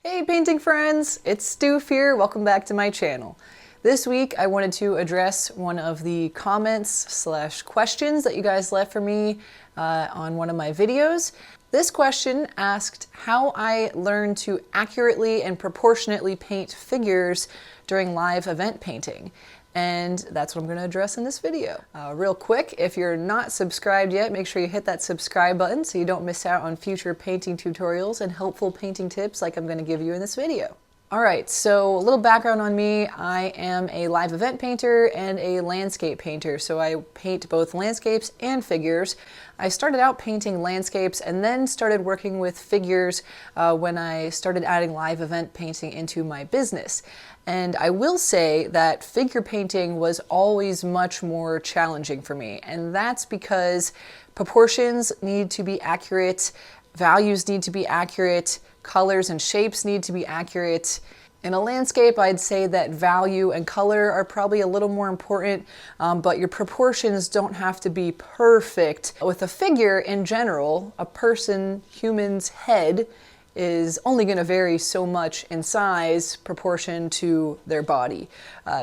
Hey painting friends, it's Stoof here. Welcome back to my channel. This week I wanted to address one of the comments / questions that you guys left for me on one of my videos. This question asked how I learned to accurately and proportionately paint figures during live event painting. And that's what I'm going to address in this video. Real quick, if you're not subscribed yet, make sure you hit that subscribe button so you don't miss out on future painting tutorials and helpful painting tips like I'm going to give you in this video. Alright, so a little background on me. I am a live event painter and a landscape painter, so I paint both landscapes and figures. I started out painting landscapes and then started working with figures when I started adding live event painting into my business. And I will say that figure painting was always much more challenging for me, and that's because proportions need to be accurate, values need to be accurate, colors and shapes need to be accurate. In a landscape, I'd say that value and color are probably a little more important, but your proportions don't have to be perfect. With a figure in general, a person, human's head, is only going to vary so much in size proportion to their body.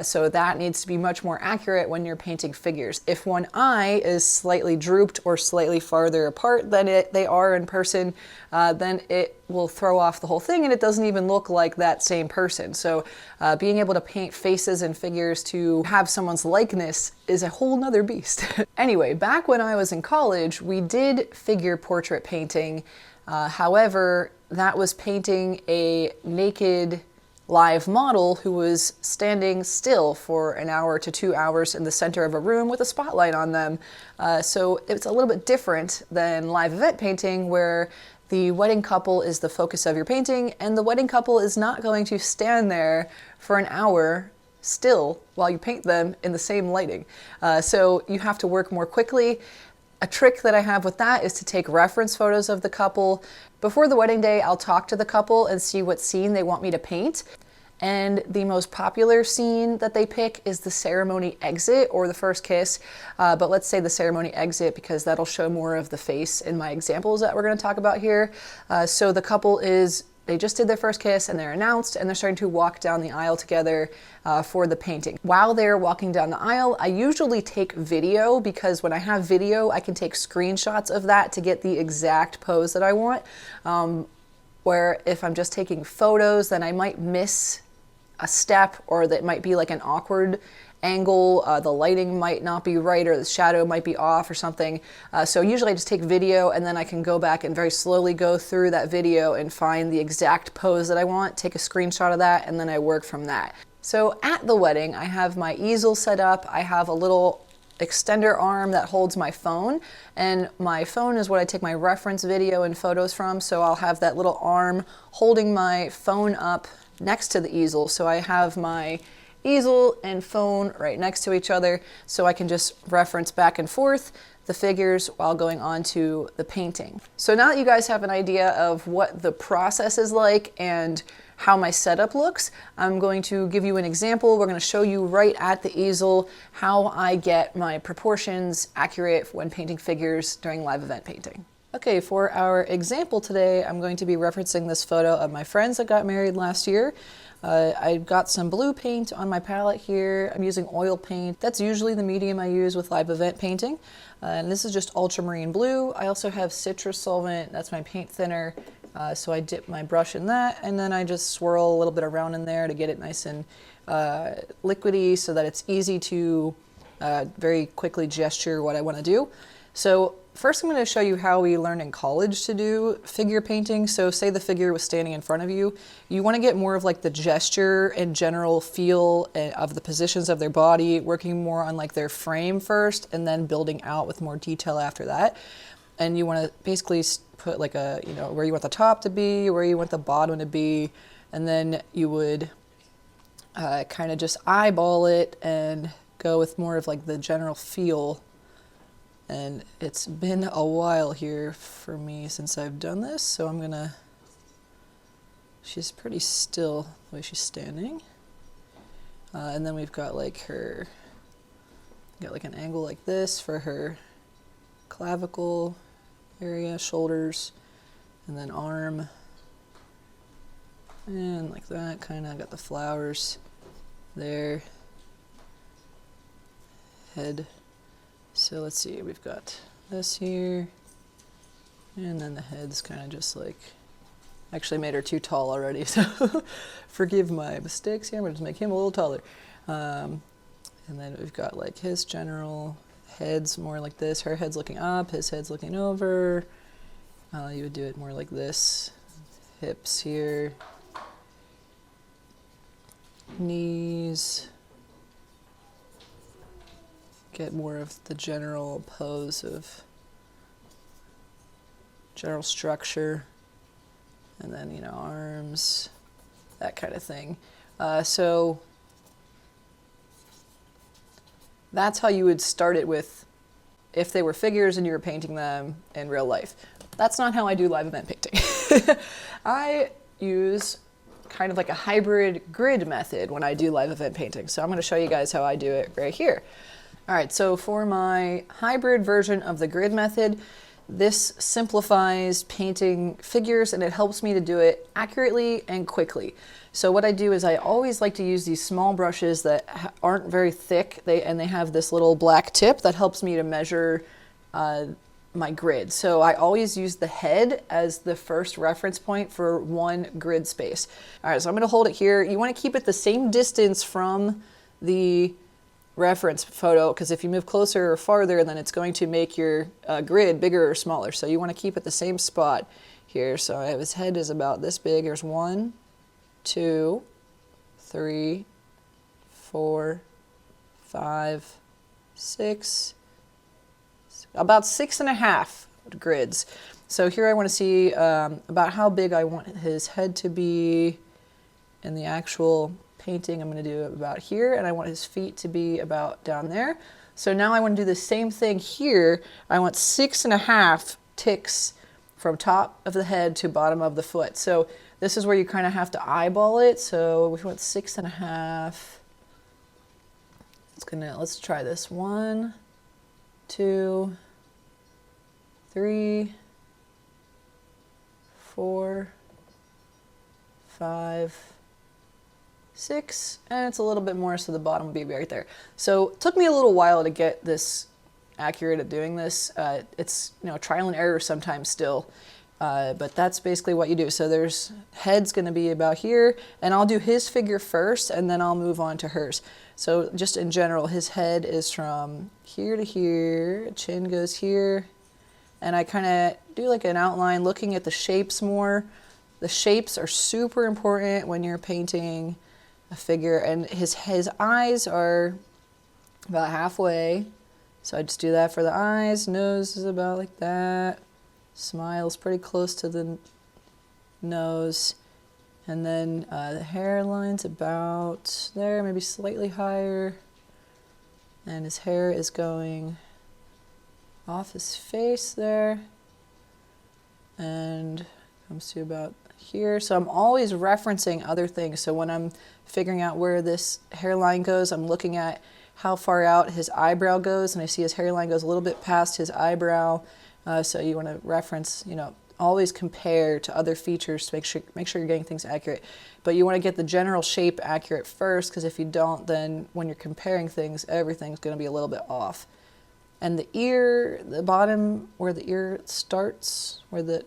So that needs to be much more accurate when you're painting figures. If one eye is slightly drooped or slightly farther apart than they are in person, then it will throw off the whole thing and it doesn't even look like that same person. So being able to paint faces and figures to have someone's likeness is a whole nother beast. Anyway, back when I was in college, we did figure portrait painting. However, that was painting a naked live model who was standing still for an hour to 2 hours in the center of a room with a spotlight on them. So it's a little bit different than live event painting, where the wedding couple is the focus of your painting, and the wedding couple is not going to stand there for an hour still while you paint them in the same lighting. So you have to work more quickly. A trick that I have with that is to take reference photos of the couple. Before the wedding day, I'll talk to the couple and see what scene they want me to paint. And the most popular scene that they pick is the ceremony exit or the first kiss. But let's say the ceremony exit because that'll show more of the face in my examples that we're going to talk about here. So the couple they just did their first kiss and they're announced and they're starting to walk down the aisle together for the painting. While they're walking down the aisle, I usually take video because when I have video, I can take screenshots of that to get the exact pose that I want. Where if I'm just taking photos, then I might miss a step, or that might be like an awkward angle, the lighting might not be right, or the shadow might be off or something. So usually I just take video and then I can go back and very slowly go through that video and find the exact pose that I want, take a screenshot of that, and then I work from that. So at the wedding, I have my easel set up. I have a little extender arm that holds my phone, and my phone is what I take my reference video and photos from. So I'll have that little arm holding my phone up next to the easel. So I have my easel and phone right next to each other, so I can just reference back and forth the figures while going on to the painting. So now that you guys have an idea of what the process is like and how my setup looks, I'm going to give you an example. We're going to show you right at the easel how I get my proportions accurate when painting figures during live event painting. Okay, for our example today, I'm going to be referencing this photo of my friends that got married last year. I've got some blue paint on my palette here. I'm using oil paint. That's usually the medium I use with live event painting. And this is just ultramarine blue. I also have citrus solvent. That's my paint thinner. So I dip my brush in that, and then I just swirl a little bit around in there to get it nice and liquidy so that it's easy to very quickly gesture what I want to do. So first I'm going to show you how we learned in college to do figure painting. So say the figure was standing in front of you. You want to get more of like the gesture and general feel of the positions of their body, working more on like their frame first and then building out with more detail after that. And you want to basically put like a, where you want the top to be, where you want the bottom to be, and then you would kind of just eyeball it and go with more of like the general feel. And it's been a while here for me since I've done this, so I'm gonna, she's pretty still the way she's standing. And then we've got like an angle like this for her clavicle area, shoulders, and then arm. And like that, kind of got the flowers there. Head. So let's see, we've got this here. And then the head's kind of just like, actually made her too tall already, so forgive my mistakes here. I'm gonna just make him a little taller. And then we've got like his general head's more like this. Her head's looking up, his head's looking over. You would do it more like this. Hips here. Knees. Get more of the general pose of general structure. And then, you know, arms, that kind of thing. So that's how you would start it with if they were figures and you were painting them in real life. That's not how I do live event painting. I use kind of like a hybrid grid method when I do live event painting. So I'm going to show you guys how I do it right here. All right, so for my hybrid version of the grid method, this simplifies painting figures and it helps me to do it accurately and quickly. So what I do is I always like to use these small brushes that aren't very thick, and they have this little black tip that helps me to measure my grid. So I always use the head as the first reference point for one grid space. All right, so I'm going to hold it here. You want to keep it the same distance from the reference photo, because if you move closer or farther, then it's going to make your grid bigger or smaller. So you want to keep it the same spot here. So I have his head is about this big. There's 1, 2, 3, 4, 5, 6, about 6.5 grids. So here I want to see about how big I want his head to be in the actual painting. I'm going to do it about here, and I want his feet to be about down there. So now I want to do the same thing here. I want 6.5 ticks from top of the head to bottom of the foot. So this is where you kind of have to eyeball it. So we want 6.5. Let's try this. 1, 2, 3, 4, 5, 6, and it's a little bit more, so the bottom will be right there. So it took me a little while to get this accurate at doing this. It's, you know, trial and error sometimes still, but that's basically what you do. So there's head's going to be about here, and I'll do his figure first, and then I'll move on to hers. So just in general, his head is from here to here, chin goes here, and I kind of do like an outline looking at the shapes more. The shapes are super important when you're painting a figure, and his eyes are about halfway. So I just do that for the eyes. Nose is about like that. Smile's pretty close to the nose. And then the hairline's about there, maybe slightly higher. And his hair is going off his face there. And comes to about here. So I'm always referencing other things. So when I'm figuring out where this hairline goes, I'm looking at how far out his eyebrow goes, and I see his hairline goes a little bit past his eyebrow. So you want to reference, you know, always compare to other features to make sure you're getting things accurate. But you want to get the general shape accurate first, because if you don't, then when you're comparing things, everything's going to be a little bit off. And the ear, the bottom where the ear starts, where the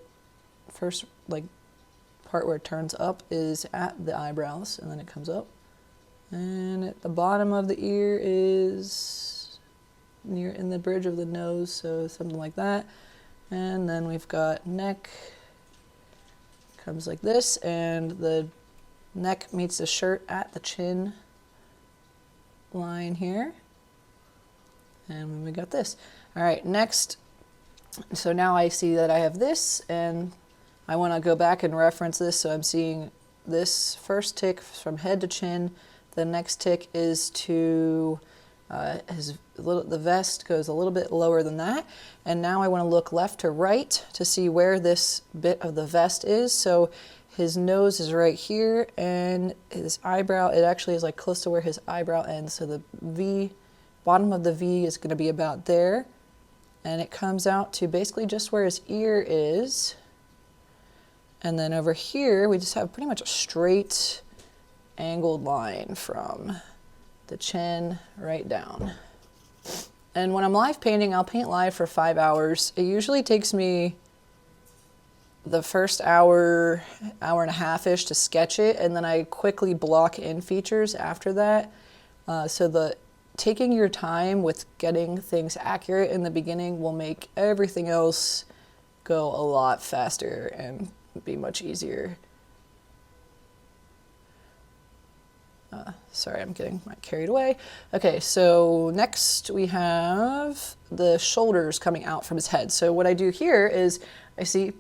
first like part where it turns up is at the eyebrows, and then it comes up. And at the bottom of the ear is near in the bridge of the nose, so something like that. And then we've got neck, comes like this, and the neck meets the shirt at the chin line here. And we got this. All right, next, so now I see that I have this, and I want to go back and reference this, so I'm seeing this first tick from head to chin. The next tick is to the vest goes a little bit lower than that. And now I want to look left to right to see where this bit of the vest is. So his nose is right here, and his eyebrow, it actually is like close to where his eyebrow ends. So the V, bottom of the V is going to be about there. And it comes out to basically just where his ear is. And then over here, we just have pretty much a straight angled line from the chin right down. And when I'm live painting, I'll paint live for 5 hours. It usually takes me the first hour, hour and a half-ish to sketch it, and then I quickly block in features after that. So taking your time with getting things accurate in the beginning will make everything else go a lot faster and be much easier. Sorry, I'm getting carried away. Okay, so next we have the shoulders coming out from his head. So what I do here is I see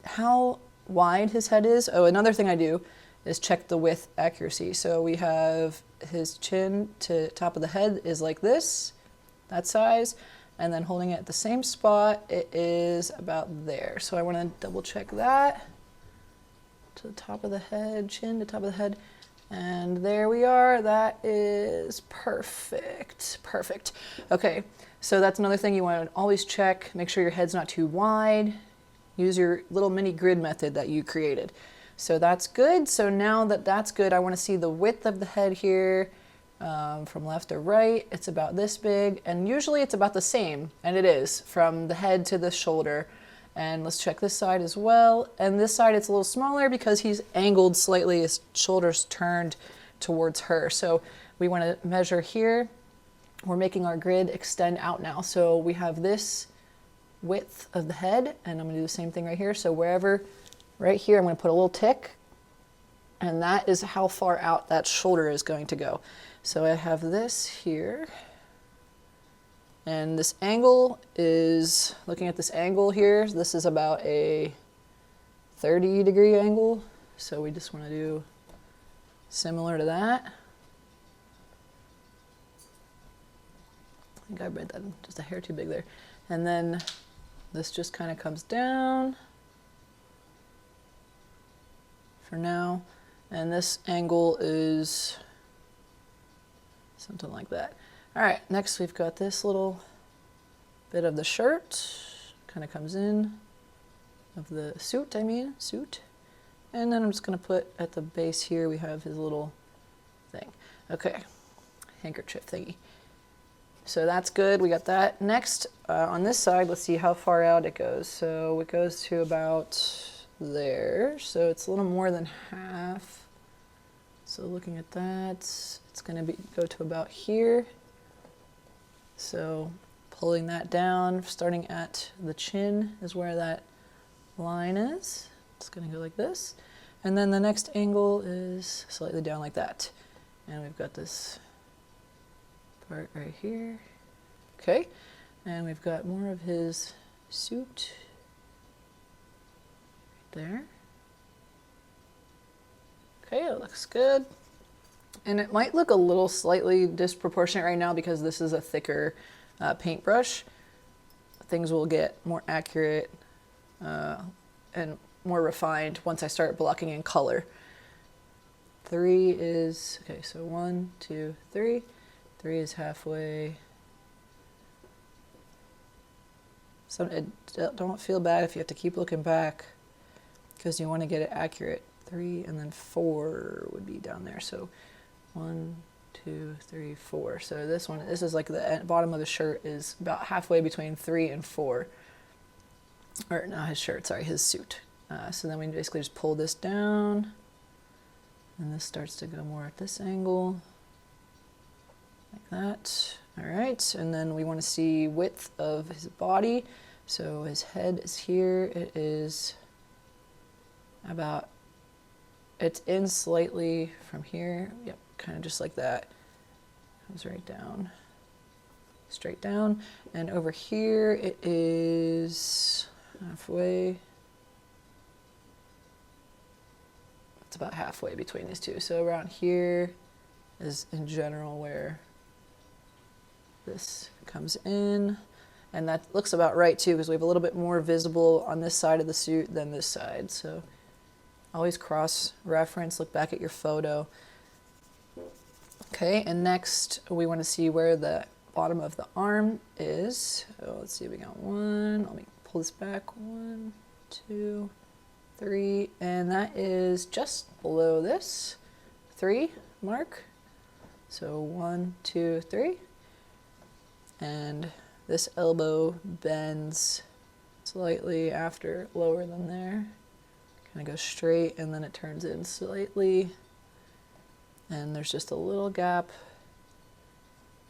how wide his head is. Oh, another thing I do is check the width accuracy. So we have his chin to top of the head is like this, that size, and then holding it at the same spot, it is about there. So I want to double check that to the top of the head, chin to top of the head. And there we are, that is perfect, perfect. Okay, so that's another thing you want to always check, make sure your head's not too wide. Use your little mini grid method that you created. So that's good. So now that that's good, I want to see the width of the head here from left to right. It's about this big, and usually it's about the same, and it is, from the head to the shoulder. And let's check this side as well. And this side it's a little smaller because he's angled slightly, his shoulders turned towards her. So we want to measure here. We're making our grid extend out now. So we have this width of the head, and I'm going to do the same thing right here. So wherever, right here, I'm going to put a little tick, and that is how far out that shoulder is going to go. So I have this here. And this angle is, looking at this angle here, this is about a 30-degree angle. So we just want to do similar to that. I think I read that just a hair too big there. And then this just kind of comes down for now. And this angle is something like that. All right, next we've got this little bit of the shirt, kind of comes in, of the suit, suit. And then I'm just gonna put at the base here, we have his little thing. Okay, handkerchief thingy. So that's good, we got that. Next, on this side, let's see how far out it goes. So it goes to about there. So it's a little more than half. So looking at that, it's gonna go to about here. So pulling that down, starting at the chin is where that line is. It's gonna go like this. And then the next angle is slightly down like that. And we've got this part right here. Okay, and we've got more of his suit right there. Okay, it looks good. And it might look a little slightly disproportionate right now because this is a thicker paintbrush. Things will get more accurate and more refined once I start blocking in color. 3 is, okay, so 1, 2, 3. 3 is halfway. So don't feel bad if you have to keep looking back because you want to get it accurate. 3 and then 4 would be down there. So 1, 2, 3, 4. So this is like the bottom of the shirt is about halfway between 3 and 4. Or not his shirt, sorry, his suit. So then we basically just pull this down, and this starts to go more at this angle, like that. All right, and then we want to see width of his body. So his head is here. It is about, it's in slightly from here. Yep, kind of just like that. Comes right down, straight down. And over here it is halfway. It's about halfway between these two. So around here is in general where this comes in. And that looks about right too, because we have a little bit more visible on this side of the suit than this side. So always cross-reference, look back at your photo. Okay, and next we want to see where the bottom of the arm is. So let's see, we got 1, let me pull this back, 1, 2, 3, and that is just below this 3 mark. So 1, 2, 3. And this elbow bends slightly after, lower than there. Kind of goes straight and then it turns in slightly. And there's just a little gap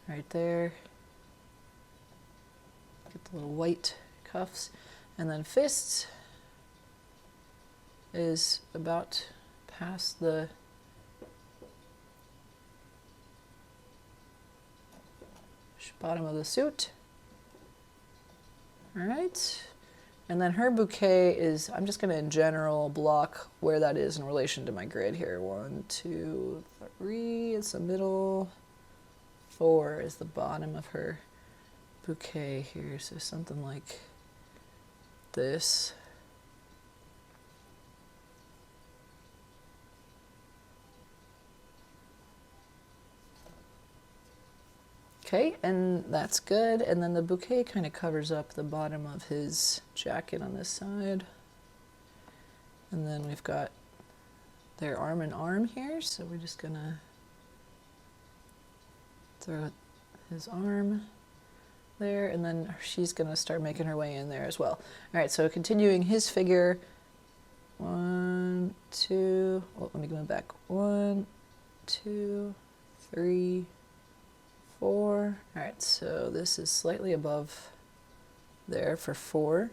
right there. Get the little white cuffs. And then fists is about past the bottom of the suit. All right. And then her bouquet is, I'm just going to in general block where that is in relation to my grid here. 1, 2, 3 is the middle. 4 is the bottom of her bouquet here. So something like this. Okay, and that's good. And then the bouquet kind of covers up the bottom of his jacket on this side. And then we've got their arm in arm here. So we're just gonna throw his arm there, and then she's gonna start making her way in there as well. All right, so continuing his figure, 1, 2, oh, let me go back. 1, 2, 3, 4. All right, so this is slightly above there for 4.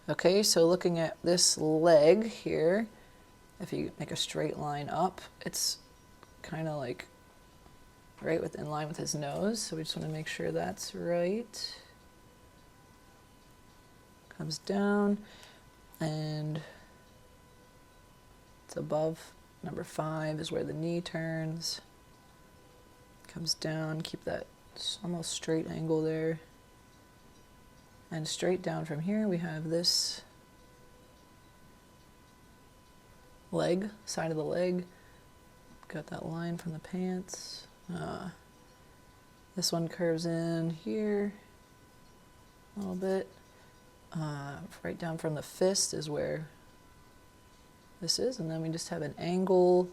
Okay, so looking at this leg here, if you make a straight line up, it's kind of like right in line with his nose. So we just want to make sure that's right. Comes down and it's above number 5 is where the knee turns. Comes down, keep that almost straight angle there. And straight down from here we have this leg, side of the leg. Got that line from the pants. This one curves in here a little bit. Right down from the fist is where this is, and then we just have an angle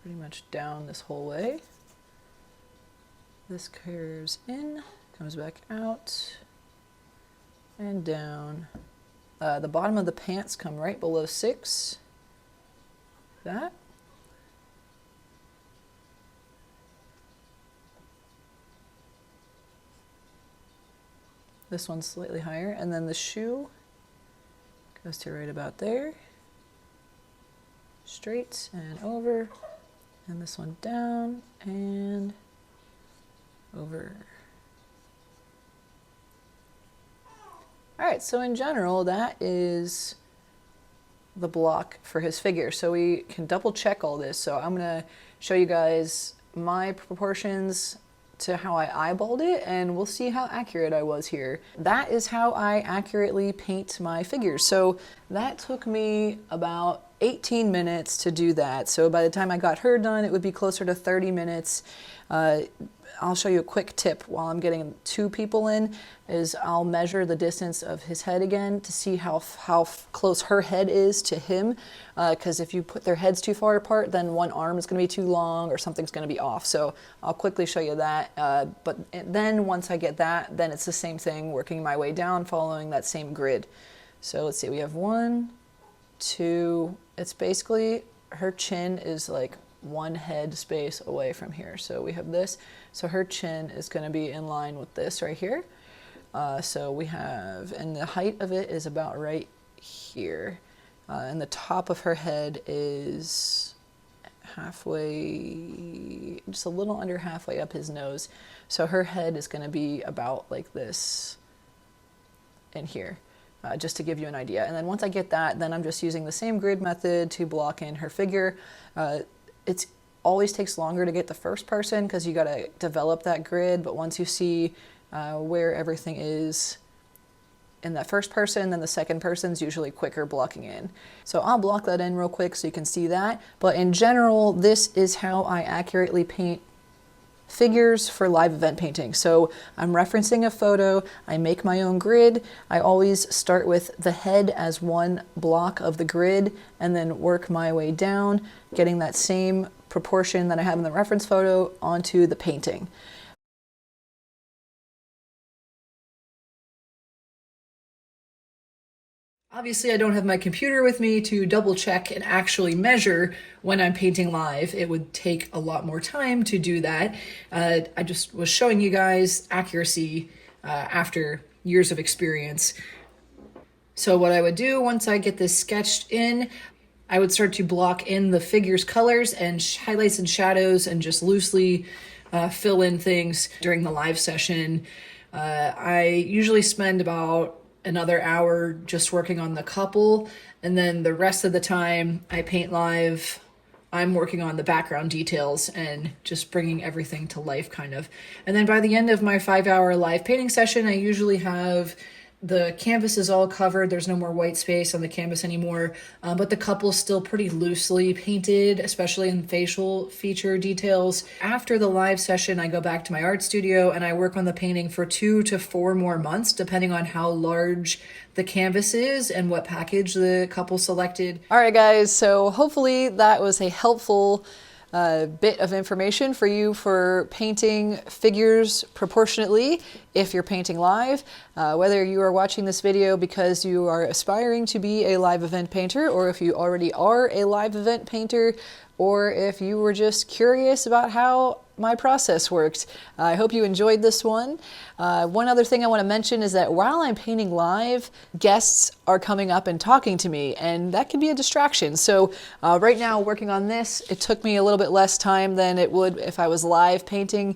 pretty much down this whole way. This curves in, comes back out, and down. The bottom of the pants come right below 6. That. This one's slightly higher, and then the shoe goes to right about there. Straight and over. And this one down and over. All right, so in general, that is the block for his figure. So we can double check all this. So I'm gonna show you guys my proportions to how I eyeballed it, and we'll see how accurate I was here. That is how I accurately paint my figures. So that took me about 18 minutes to do that. So by the time I got her done, it would be closer to 30 minutes. I'll show you a quick tip while I'm getting 2 people in, is I'll measure the distance of his head again to see how close her head is to him. Because if you put their heads too far apart, then one arm is gonna be too long or something's gonna be off. So I'll quickly show you that. But then once I get that, then it's the same thing, working my way down, following that same grid. So let's see, we have 1, 2, it's basically, her chin is like 1 head space away from here. So we have this, so her chin is gonna be in line with this right here. So we have, and the height of it is about right here. And the top of her head is halfway, just a little under halfway up his nose. So her head is gonna be about like this in here. Just to give you an idea. And then once I get that, then I'm just using the same grid method to block in her figure. It always takes longer to get the first person because you got to develop that grid, but once you see where everything is in that first person, then the second person's usually quicker blocking in. So I'll block that in real quick so you can see that. But in general, this is how I accurately paint figures for live event painting. So I'm referencing a photo, I make my own grid. I always start with the head as one block of the grid and then work my way down, getting that same proportion that I have in the reference photo onto the painting. Obviously, I don't have my computer with me to double check and actually measure when I'm painting live. It would take a lot more time to do that. I just was showing you guys accuracy after years of experience. So what I would do once I get this sketched in, I would start to block in the figure's colors and highlights and shadows and just loosely fill in things during the live session. I usually spend about another hour just working on the couple, and then the rest of the time I paint live. I'm working on the background details and just bringing everything to life kind of. And then by the end of my 5-hour live painting session, I usually have the canvas is all covered. There's no more white space on the canvas anymore, but the couple's still pretty loosely painted, especially in facial feature details. After the live session, I go back to my art studio and I work on the painting for 2 to 4 more months, depending on how large the canvas is and what package the couple selected. All right, guys, so hopefully that was a helpful bit of information for you for painting figures proportionately if you're painting live. Whether you are watching this video because you are aspiring to be a live event painter, or if you already are a live event painter, or if you were just curious about how my process worked. I hope you enjoyed this one. One other thing I want to mention is that while I'm painting live, guests are coming up and talking to me, and that can be a distraction. So right now, working on this, it took me a little bit less time than it would if I was live painting.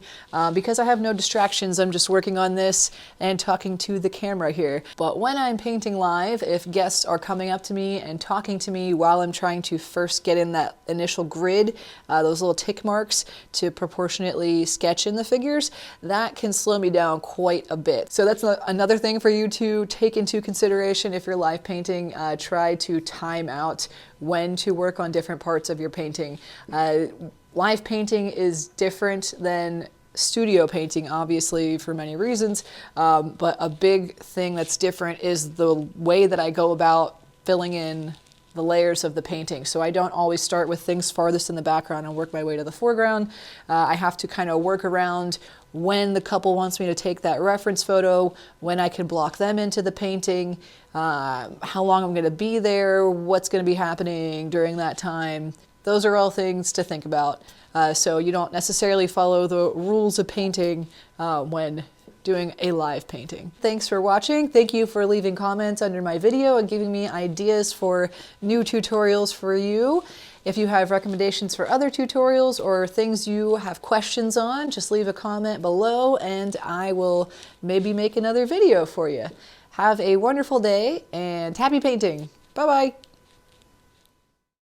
Because I have no distractions, I'm just working on this and talking to the camera here. But when I'm painting live, if guests are coming up to me and talking to me while I'm trying to first get in that initial grid, those little tick marks to proportionately sketch in the figures, that can slow me down quite a bit. So that's another thing for you to take into consideration if you're live painting. Try to time out when to work on different parts of your painting. Live painting is different than studio painting, obviously, for many reasons, but a big thing that's different is the way that I go about filling in the layers of the painting. So I don't always start with things farthest in the background and work my way to the foreground. I have to kind of work around when the couple wants me to take that reference photo, when I can block them into the painting, how long I'm going to be there, what's going to be happening during that time. Those are all things to think about. So you don't necessarily follow the rules of painting when doing a live painting. Thanks for watching. Thank you for leaving comments under my video and giving me ideas for new tutorials for you. If you have recommendations for other tutorials or things you have questions on, just leave a comment below and I will maybe make another video for you. Have a wonderful day and happy painting. Bye-bye.